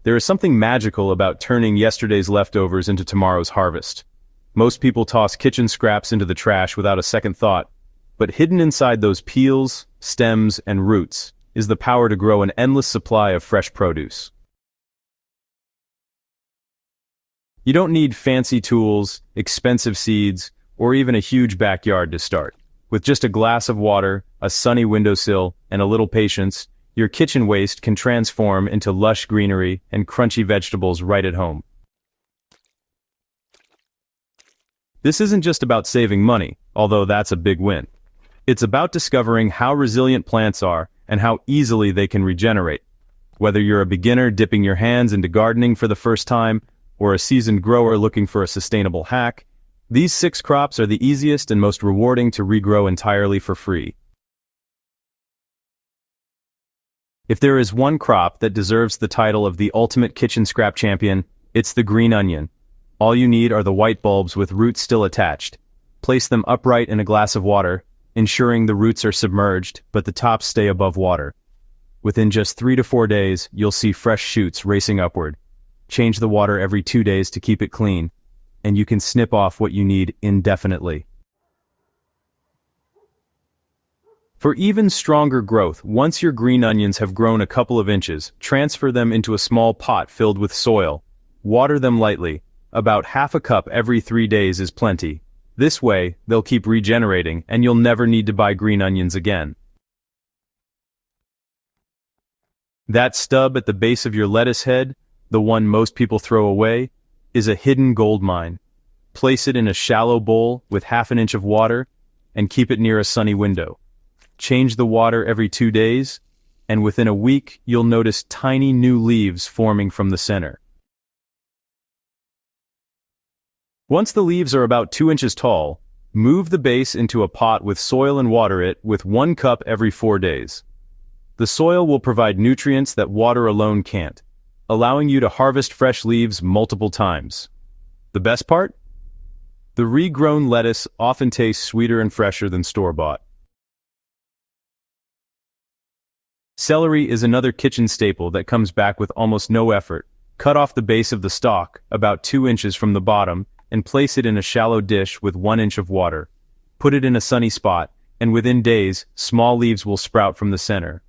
There is something magical about turning yesterday's leftovers into tomorrow's harvest. Most people toss kitchen scraps into the trash without a second thought, but hidden inside those peels, stems, and roots is the power to grow an endless supply of fresh produce. You don't need fancy tools, expensive seeds, or even a huge backyard to start. With just a glass of water, a sunny windowsill, and a little patience, your kitchen waste can transform into lush greenery and crunchy vegetables right at home. This isn't just about saving money, although that's a big win. It's about discovering how resilient plants are and how easily they can regenerate. Whether you're a beginner dipping your hands into gardening for the first time, or a seasoned grower looking for a sustainable hack, these 6 crops are the easiest and most rewarding to regrow entirely for free. If there is one crop that deserves the title of the ultimate kitchen scrap champion, it's the green onion. All you need are the white bulbs with roots still attached. Place them upright in a glass of water, ensuring the roots are submerged, but the tops stay above water. Within just 3 to 4 days, you'll see fresh shoots racing upward. Change the water every 2 days to keep it clean, and you can snip off what you need indefinitely. For even stronger growth, once your green onions have grown a couple of inches, transfer them into a small pot filled with soil. Water them lightly. About half a cup every 3 days is plenty. This way, they'll keep regenerating, and you'll never need to buy green onions again. That stub at the base of your lettuce head, the one most people throw away, is a hidden gold mine. Place it in a shallow bowl with half an inch of water and keep it near a sunny window. Change the water every 2 days, and within a week you'll notice tiny new leaves forming from the center. Once the leaves are about 2 inches tall, move the base into a pot with soil and water it with 1 cup every 4 days. The soil will provide nutrients that water alone can't, allowing you to harvest fresh leaves multiple times. The best part? The regrown lettuce often tastes sweeter and fresher than store-bought. Celery is another kitchen staple that comes back with almost no effort. Cut off the base of the stalk, about 2 inches from the bottom, and place it in a shallow dish with 1 inch of water. Put it in a sunny spot, and within days, small leaves will sprout from the center.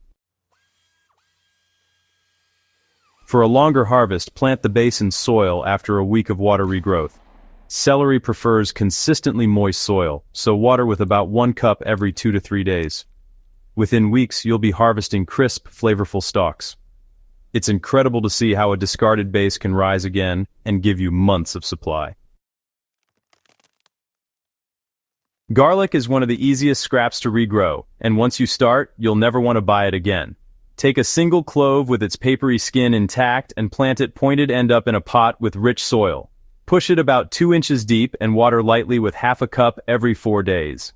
For a longer harvest, plant the base in soil after a week of water regrowth. Celery prefers consistently moist soil, so water with about 1 cup every 2 to 3 days. Within weeks, you'll be harvesting crisp, flavorful stalks. It's incredible to see how a discarded base can rise again and give you months of supply. Garlic is one of the easiest scraps to regrow, and once you start, you'll never want to buy it again. Take a single clove with its papery skin intact and plant it pointed end up in a pot with rich soil. Push it about 2 inches deep and water lightly with half a cup every 4 days.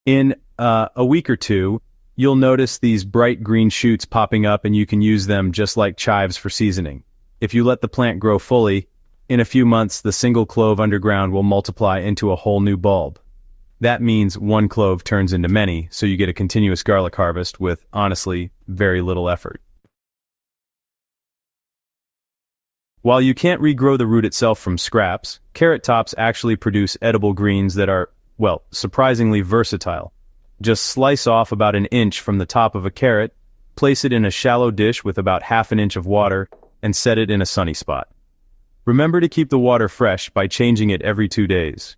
In a week or two, you'll notice these bright green shoots popping up, and you can use them just like chives for seasoning. If you let the plant grow fully, in a few months the single clove underground will multiply into a whole new bulb. That means 1 clove turns into many, so you get a continuous garlic harvest with, honestly, very little effort. While you can't regrow the root itself from scraps, carrot tops actually produce edible greens that are, well, surprisingly versatile. Just slice off about 1 inch from the top of a carrot, place it in a shallow dish with about half an inch of water, and set it in a sunny spot. Remember to keep the water fresh by changing it every 2 days.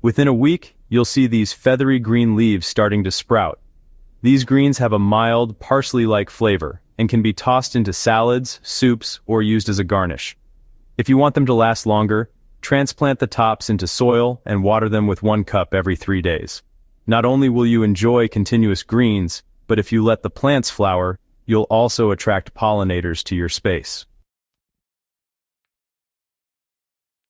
Within a week, you'll see these feathery green leaves starting to sprout. These greens have a mild, parsley-like flavor and can be tossed into salads, soups, or used as a garnish. If you want them to last longer, transplant the tops into soil and water them with 1 cup every 3 days. Not only will you enjoy continuous greens, but if you let the plants flower, you'll also attract pollinators to your space.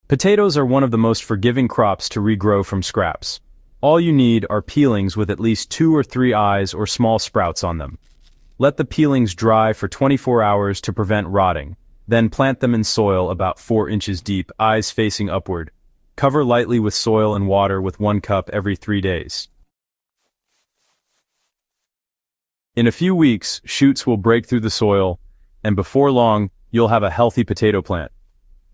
Potatoes are one of the most forgiving crops to regrow from scraps. All you need are peelings with at least 2 or 3 eyes or small sprouts on them. Let the peelings dry for 24 hours to prevent rotting. Then plant them in soil about 4 inches deep, eyes facing upward. Cover lightly with soil and water with 1 cup every 3 days. In a few weeks, shoots will break through the soil, and before long, you'll have a healthy potato plant.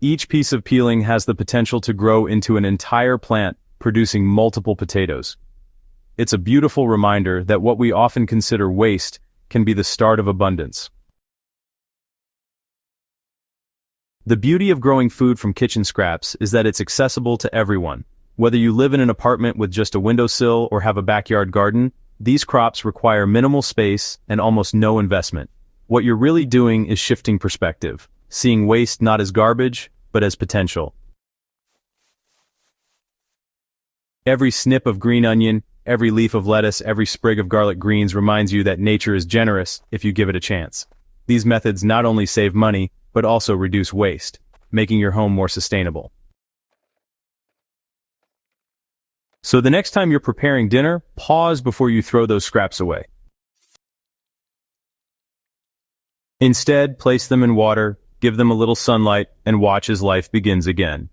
Each piece of peeling has the potential to grow into an entire plant, producing multiple potatoes. It's a beautiful reminder that what we often consider waste can be the start of abundance. The beauty of growing food from kitchen scraps is that it's accessible to everyone. Whether you live in an apartment with just a windowsill or have a backyard garden, these crops require minimal space and almost no investment. What you're really doing is shifting perspective, seeing waste not as garbage, but as potential. Every snip of green onion, every leaf of lettuce, every sprig of garlic greens reminds you that nature is generous if you give it a chance. These methods not only save money, but also reduce waste, making your home more sustainable. So the next time you're preparing dinner, pause before you throw those scraps away. Instead, place them in water, give them a little sunlight, and watch as life begins again.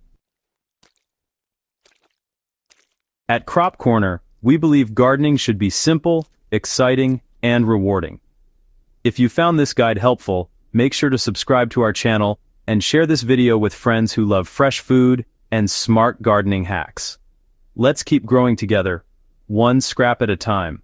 At Crop Corner, we believe gardening should be simple, exciting, and rewarding. If you found this guide helpful, make sure to subscribe to our channel and share this video with friends who love fresh food and smart gardening hacks. Let's keep growing together, one scrap at a time.